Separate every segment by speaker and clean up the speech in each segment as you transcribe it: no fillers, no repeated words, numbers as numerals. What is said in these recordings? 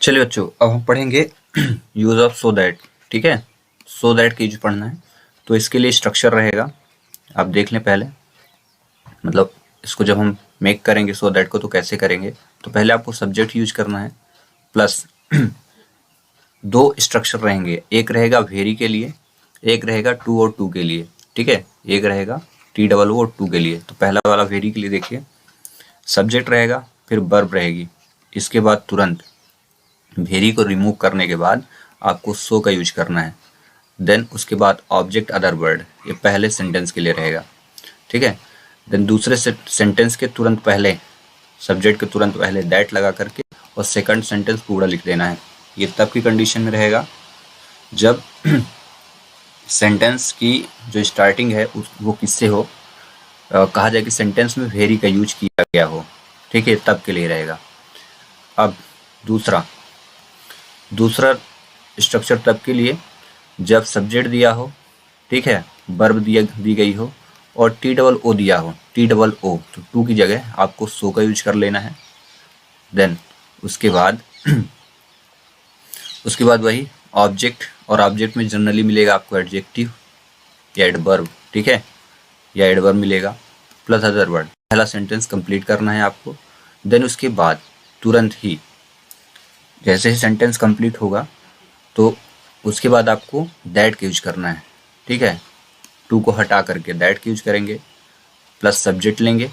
Speaker 1: चलिए बच्चों, अब हम पढ़ेंगे यूज ऑफ सो दैट। ठीक है, सो दैट की यूज पढ़ना है। तो इसके लिए स्ट्रक्चर रहेगा, आप देख लें पहले। मतलब इसको जब हम मेक करेंगे सो दैट को तो कैसे करेंगे। तो पहले आपको सब्जेक्ट यूज करना है, प्लस दो स्ट्रक्चर रहेंगे। एक रहेगा वेरी के लिए, एक रहेगा टू और टू के लिए। ठीक है, एक रहेगा टी डबल ओ और टू के लिए। तो पहला वाला वेरी के लिए देखिए, सब्जेक्ट रहेगा, फिर वर्ब रहेगी, इसके बाद तुरंत वेरी को रिमूव करने के बाद आपको सो का यूज करना है। देन उसके बाद ऑब्जेक्ट अदर वर्ड, ये पहले सेंटेंस के लिए रहेगा। ठीक है, देन दूसरे सेंटेंस के तुरंत पहले, सब्जेक्ट के तुरंत पहले दैट लगा करके और सेकंड सेंटेंस पूरा लिख देना है। ये तब की कंडीशन में रहेगा जब सेंटेंस की जो स्टार्टिंग है वो किससे हो, कहा जाए कि सेंटेंस में वेरी का यूज किया गया हो। ठीक है, तब के लिए रहेगा। अब दूसरा स्ट्रक्चर तब के लिए जब सब्जेक्ट दिया हो, ठीक है, वर्ब दी गई हो और टी डबल ओ दिया हो, टी डबल ओ, तो टू की जगह आपको सो का यूज कर लेना है। देन उसके बाद वही ऑब्जेक्ट, और ऑब्जेक्ट में जनरली मिलेगा आपको एडजेक्टिव या एडवर्ब। ठीक है, या एडवर्ब मिलेगा प्लस अदर वर्ड। पहला सेंटेंस कंप्लीट करना है आपको। देन उसके बाद तुरंत ही जैसे ही सेंटेंस कंप्लीट होगा तो उसके बाद आपको दैट का यूज करना है। ठीक है, टू को हटा करके दैट का यूज करेंगे, प्लस सब्जेक्ट लेंगे।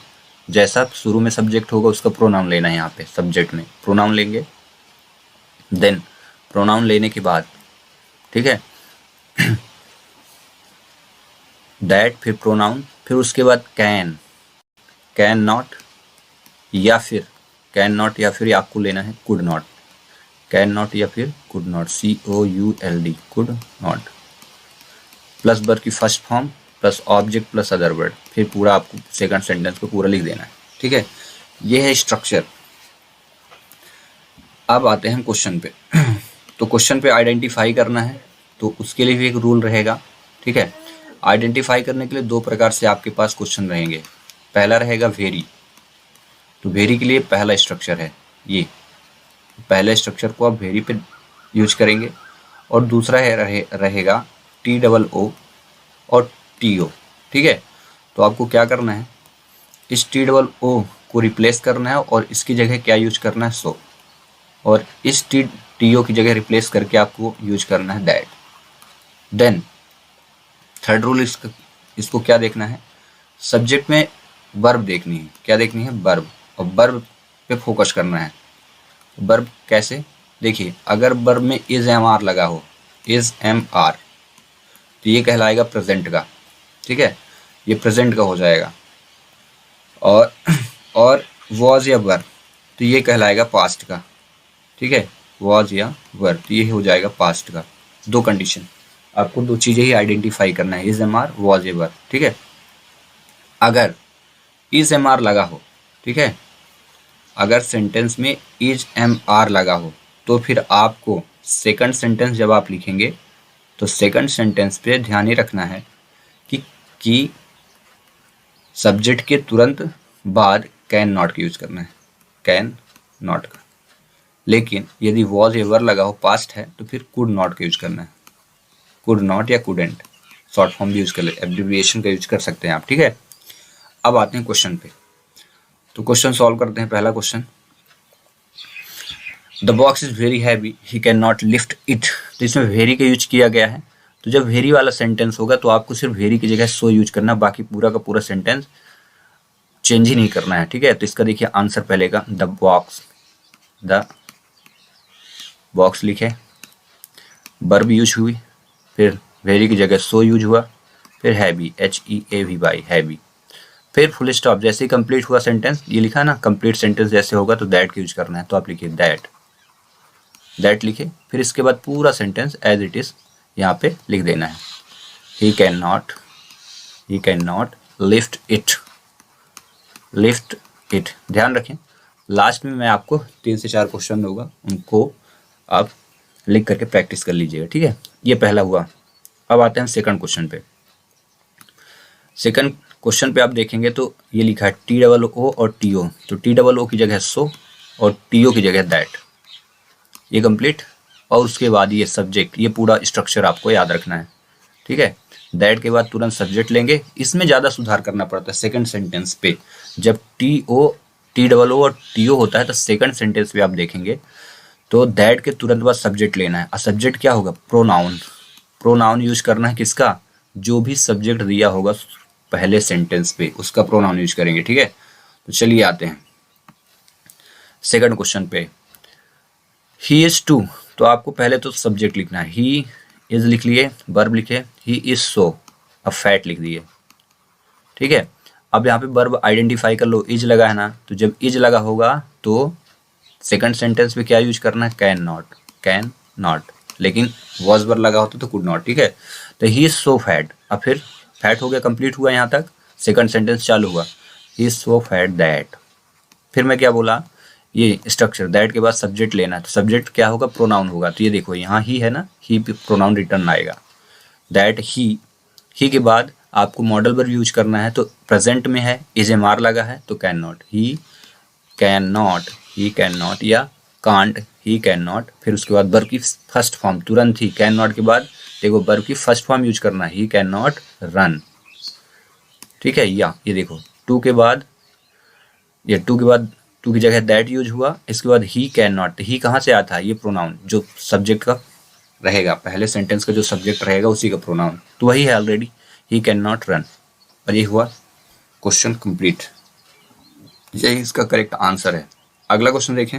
Speaker 1: जैसा शुरू में सब्जेक्ट होगा उसका प्रोनाउन लेना है। यहाँ पे सब्जेक्ट में प्रोनाउन लेंगे। देन प्रोनाउन लेने के बाद, ठीक है, दैट, फिर प्रोनाउन, फिर उसके बाद कैन नॉट, या फिर आपको लेना है कुड नॉट। कैन नॉट या फिर could not, COULD, could not, plus verb की first form plus object plus other word, फिर पूरा आपको सेकंड सेंटेंस को पूरा लिख देना है। ठीक है, ये है स्ट्रक्चर। अब आते हैं क्वेश्चन पे। तो क्वेश्चन पे आइडेंटिफाई करना है, तो उसके लिए भी एक रूल रहेगा। ठीक है, आइडेंटिफाई करने के लिए दो प्रकार से आपके पास क्वेश्चन रहेंगे। पहला रहेगा वेरी, तो वेरी के लिए पहला स्ट्रक्चर है ये, पहले स्ट्रक्चर को आप वेरी पे यूज करेंगे। और दूसरा रहेगा टी डबल ओ और TO। ठीक है, तो आपको क्या करना है, इस टी डबल ओ को रिप्लेस करना है और इसकी जगह क्या यूज करना है, सो, और इस TO की जगह रिप्लेस करके आपको यूज करना है दैट। देन थर्ड रूल, इसको क्या देखना है, सब्जेक्ट में वर्ब देखनी है। क्या देखनी है, वर्ब, और वर्ब पे फोकस करना है। वर्ब कैसे, देखिए, अगर वर्ब में इज एम आर लगा हो, इज एम आर, तो ये कहलाएगा प्रेजेंट का। ठीक है, ये प्रेजेंट का हो जाएगा। और वॉज या वर, तो ये कहलाएगा पास्ट का। ठीक है, वॉज या वर, तो ये हो जाएगा पास्ट का। दो कंडीशन, आपको दो चीज़ें ही आइडेंटिफाई करना है, इज एम आर, वॉज या वर। ठीक है, अगर इज एम आर लगा हो, ठीक है, अगर सेंटेंस में इज एम आर लगा हो, तो फिर आपको सेकंड सेंटेंस जब आप लिखेंगे तो सेकंड सेंटेंस पे ध्यान ही रखना है कि सब्जेक्ट के तुरंत बाद कैन नॉट का यूज करना है, कैन नॉट का। लेकिन यदि वॉज या वर लगा हो, पास्ट है, तो फिर कुड नॉट का यूज करना है, कुड नॉट या कुडेंट, शॉर्ट फॉर्म भी यूज कर ले, एब्रिविएशन का यूज कर सकते हैं आप। ठीक है, अब आते हैं क्वेश्चन पे। तो क्वेश्चन सॉल्व करते हैं। पहला question, the box is very heavy, he can not lift it. तो इसमें वेरी का यूज किया गया है। तो जब वेरी वाला सेंटेंस होगा तो आपको सिर्फ वेरी की जगह सो यूज करना, बाकी पूरा का पूरा सेंटेंस चेंज ही नहीं करना है। ठीक है, तो इसका देखिए आंसर पहले का, द बॉक्स लिखे, वर्ब यूज हुई, फिर वेरी की जगह सो यूज हुआ, फिर हैवी, HEAVY, हैवी, फिर फुल स्टॉप। जैसे ही कंप्लीट हुआ सेंटेंस, ये लिखा ना, कंप्लीट सेंटेंस जैसे होगा तो दैट का यूज करना है, तो आप लिखिए दैट लिखे, फिर इसके बाद पूरा सेंटेंस एज इट इज यहाँ पे लिख देना है। ही कैन नॉट लिफ्ट इट। ध्यान रखें, लास्ट में मैं आपको 3 से 4 क्वेश्चन दूंगा, उनको आप लिख करके प्रैक्टिस कर लीजिएगा। ठीक है, ये पहला हुआ। अब आते हैं सेकंड क्वेश्चन पे। सेकंड क्वेश्चन पे आप देखेंगे तो ये लिखा है TOO और TO, तो TOO की जगह सो और TO की जगह दैट। ये कंप्लीट, और उसके बाद ये सब्जेक्ट, ये पूरा स्ट्रक्चर आपको याद रखना है, ठीक है। दैट के बाद तुरंत सब्जेक्ट लेंगे। इसमें ज़्यादा सुधार करना पड़ता है सेकंड सेंटेंस पे। जब TOO और TO होता है तो सेकंड सेंटेंस पे आप देखेंगे तो दैट के तुरंत बाद सब्जेक्ट लेना है। और सब्जेक्ट क्या होगा? प्रोनाउन। प्रोनाउन यूज करना है किसका? जो भी सब्जेक्ट दिया होगा पहले सेंटेंस पे उसका प्रोनाउन यूज करेंगे, ठीक है। तो चलिए आते हैं सेकंड क्वेश्चन पे। ही इज टू, तो आपको पहले तो सब्जेक्ट लिखना है। ही इज लिख लिए, वर्ब लिखे, ही इज सो, अब फैट लिख दिए, ठीक है। अब यहाँ पे वर्ब आइडेंटिफाई कर लो, इज लगा है ना, तो जब इज लगा होगा तो सेकंड सेंटेंस में क्या यूज करना है? Can not, can not. लेकिन वॉज वर्ब लगा होता तो कुड नॉट, ठीक है। तो ही इज सो फैट, अब फिर फैट हो गया, कंप्लीट हुआ यहाँ तक, सेकंड सेंटेंस चालू हुआ, he is so fat that. फिर मैं क्या बोला? ये स्ट्रक्चर, दैट के बाद सब्जेक्ट लेना है, तो सब्जेक्ट क्या होगा? प्रोनाउन होगा। तो ये देखो यहाँ ही है ना, ही पे प्रोनाउन रिटर्न आएगा, दैट ही के बाद आपको मॉडल वर्ब यूज करना है, तो प्रेजेंट में है, इज एम आर लगा है तो can not, he can not, या कांट, ही कैन नॉट। फिर उसके बाद वर्ब की फर्स्ट फॉर्म तुरंत ही, कैन नॉट के बाद देखो वर्ब की फर्स्ट फॉर्म यूज करना है, ही कैन नॉट रन, ठीक है। या ये देखो टू के बाद, ये टू के बाद टू की जगह दैट यूज हुआ, इसके बाद ही कैन नॉट। ही कहाँ से आता है? ये प्रोनाउन जो सब्जेक्ट का रहेगा, पहले सेंटेंस का जो सब्जेक्ट रहेगा उसी का प्रोनाउन, तो वही है already, he can not run. और ये हुआ क्वेश्चन कंप्लीट, यही इसका करेक्ट आंसर है। अगला क्वेश्चन देखें,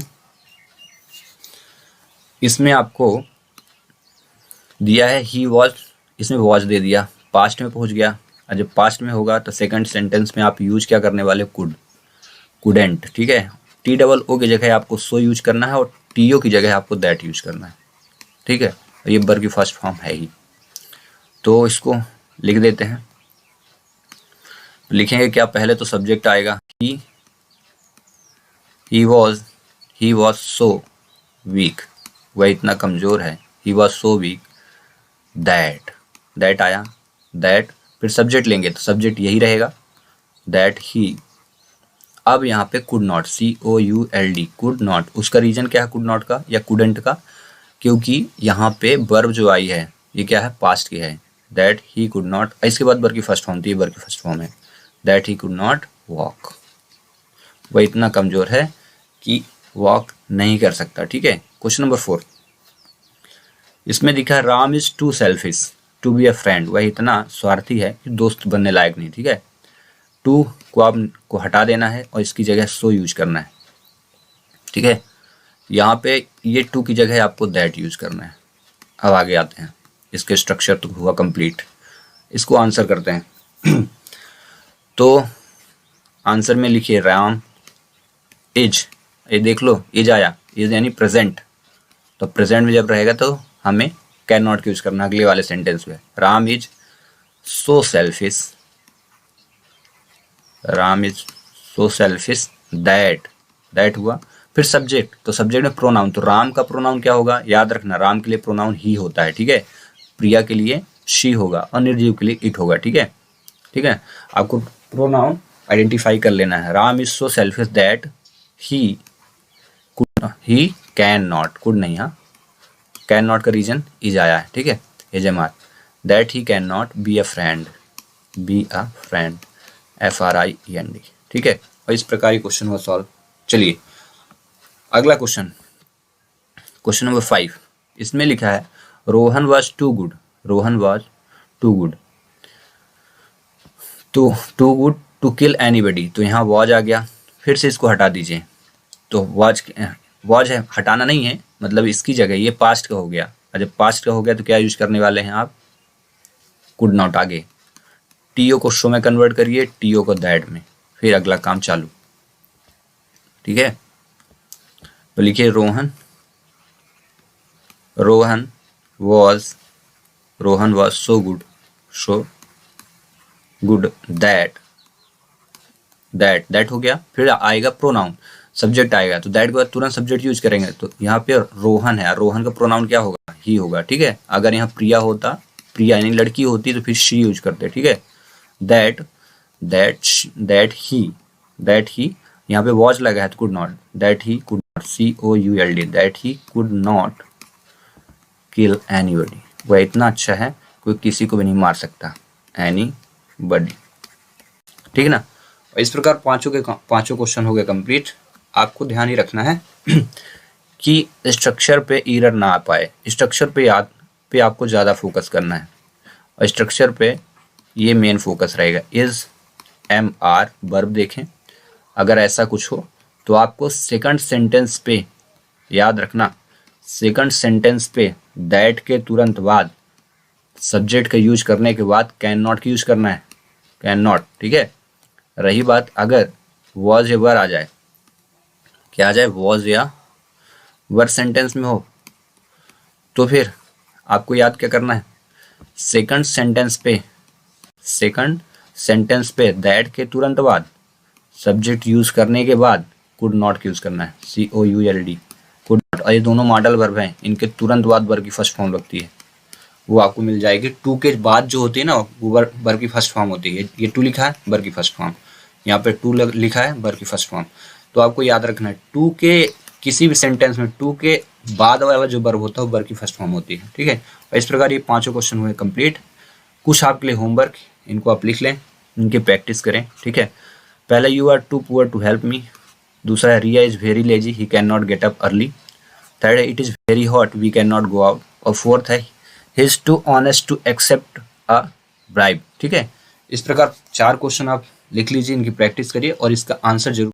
Speaker 1: इसमें आपको दिया है ही वॉज, इसमें वॉज दे दिया, पास्ट में पहुंच गया। और जब पास्ट में होगा तो सेकंड सेंटेंस में आप यूज क्या करने वाले? कुड, कुडेंट, ठीक है। TOO की जगह आपको सो यूज करना है और TO की जगह आपको दैट यूज करना है, ठीक है। ये वर्ब की फर्स्ट फॉर्म है ही, तो इसको लिख देते हैं। लिखेंगे क्या? पहले तो सब्जेक्ट आएगा, ही वॉज सो वीक, वह इतना कमजोर है, he was so weak that आया, दैट, फिर सब्जेक्ट लेंगे तो सब्जेक्ट यही रहेगा, दैट ही। अब यहाँ पे could not, COULD, could not, उसका रीजन क्या है कुड नॉट का या कुडेंट का? क्योंकि यहाँ पे वर्ब जो आई है ये क्या है? पास्ट की है, दैट ही कुड नॉट, इसके बाद वर्ब की फर्स्ट फॉर्म, तो ये वर्ब की फर्स्ट फॉर्म है, that he could not walk, वह इतना कमजोर है कि वॉक नहीं कर सकता, ठीक है। क्वेश्चन नंबर 4, इसमें लिखा है Ram is too selfish to be a friend, वह इतना स्वार्थी है कि दोस्त बनने लायक नहीं, ठीक है। टू को आपको हटा देना है और इसकी जगह सो यूज करना है, ठीक है। यहाँ पे ये टू की जगह आपको दैट यूज करना है। अब आगे आते हैं, इसके स्ट्रक्चर तो हुआ कंप्लीट, इसको आंसर करते हैं। तो आंसर में लिखिए राम इज, ये देख लो इज आया, इज यानी प्रेजेंट, तो प्रेजेंट में जब रहेगा तो हमें कैन नॉट यूज करना अगले वाले सेंटेंस में। Ram is so selfish, Ram is so selfish that हुआ। फिर सब्जेक्ट, तो सब्जेक्ट में प्रोनाउन, तो राम का प्रोनाउन क्या होगा? याद रखना, राम के लिए प्रोनाउन ही होता है, ठीक है। प्रिया के लिए शी होगा और निर्जीव के लिए इट होगा, ठीक है, ठीक है। आपको प्रोनाउन आइडेंटिफाई कर लेना है। Ram is so selfish that he can not, could नहीं, हाँ, कैन नॉट का रीजन इज आया है, ठीक है, is M R, that he can not be a friend, FRIEND, ठीक है। और इस प्रकार क्वेश्चन हुआ सॉल्व। चलिए अगला क्वेश्चन, क्वेश्चन नंबर 5, इसमें लिखा है Rohan was too good, Rohan was too good to kill anybody, तो यहाँ वॉज आ गया, फिर से इसको हटा दीजिए, तो वॉज है, हटाना नहीं है, मतलब इसकी जगह ये पास्ट का हो गया, और जब पास्ट का हो गया तो क्या यूज करने वाले हैं आप? Could not. आगे TO को शो में कन्वर्ट करिए, TO को दैट में, फिर अगला काम चालू, ठीक है। तो लिखिए Rohan was so good that हो गया। फिर आएगा प्रोनाउन, सब्जेक्ट आएगा, तो दैट के बाद तुरंत सब्जेक्ट यूज करेंगे, तो यहाँ पे रोहन है, रोहन का प्रोनाउन क्या होगा? ही होगा, ठीक है। अगर यहाँ प्रिया होता, प्रिया यानी लड़की होती, तो फिर शी यूज करते, ठीक है। दैट ही, यहाँ पे वॉज लगा है तो could not, that he could COULD, that he could not kill anybody, वह इतना अच्छा है कोई किसी को भी नहीं मार सकता, एनीबडी, ठीक है ना। इस प्रकार पांचों क्वेश्चन हो गए कंप्लीट। आपको ध्यान ही रखना है कि स्ट्रक्चर पे एरर ना आ पाए, स्ट्रक्चर पे आपको ज़्यादा फोकस करना है, और स्ट्रक्चर पे ये मेन फोकस रहेगा। इज, एम, आर, वर्ब देखें, अगर ऐसा कुछ हो तो आपको सेकंड सेंटेंस पे याद रखना, सेकंड सेंटेंस पे दैट के तुरंत बाद सब्जेक्ट का यूज करने के बाद कैन नॉट का यूज करना है, कैन नॉट, ठीक है। रही बात अगर वॉज या वर आ जाए, क्या आ जाए, वॉज या वर सेंटेंस में हो, तो फिर आपको याद क्या करना है, सेकंड सेंटेंस पे दैट के तुरंत बाद सब्जेक्ट यूज करने के बाद कुड नॉट यूज करना है, COULD, कुड नॉट। और ये दोनों मॉडल वर्ब हैं, इनके तुरंत बाद वर्ब की फर्स्ट फॉर्म लगती है, वो आपको मिल जाएगी। टू के बाद जो होती है ना वो वर्ब की फर्स्ट फॉर्म होती है। ये टू लिखा है, वर्ब की फर्स्ट फॉर्म, यहाँ पे टू लिखा है, वर्ब की फर्स्ट फॉर्म। तो आपको याद रखना है टू के किसी भी सेंटेंस में टू के बाद वाला जो वर्ब होता है वो वर्ब की फर्स्ट फॉर्म होती है, ठीक है। और इस प्रकार ये पांचों क्वेश्चन हुए कंप्लीट। कुछ आपके लिए होमवर्क, इनको आप लिख लें, इनकी प्रैक्टिस करें, ठीक है। पहला, you are too poor to help me. दूसरा है, Riya is very lazy, he can not get up early. Third है, it is very hot, we can not go out. और फोर्थ है, he is too honest to accept a bribe, ठीक है। इस प्रकार 4 question आप लिख लीजिए, इनकी प्रैक्टिस करिए और इसका आंसर जरूर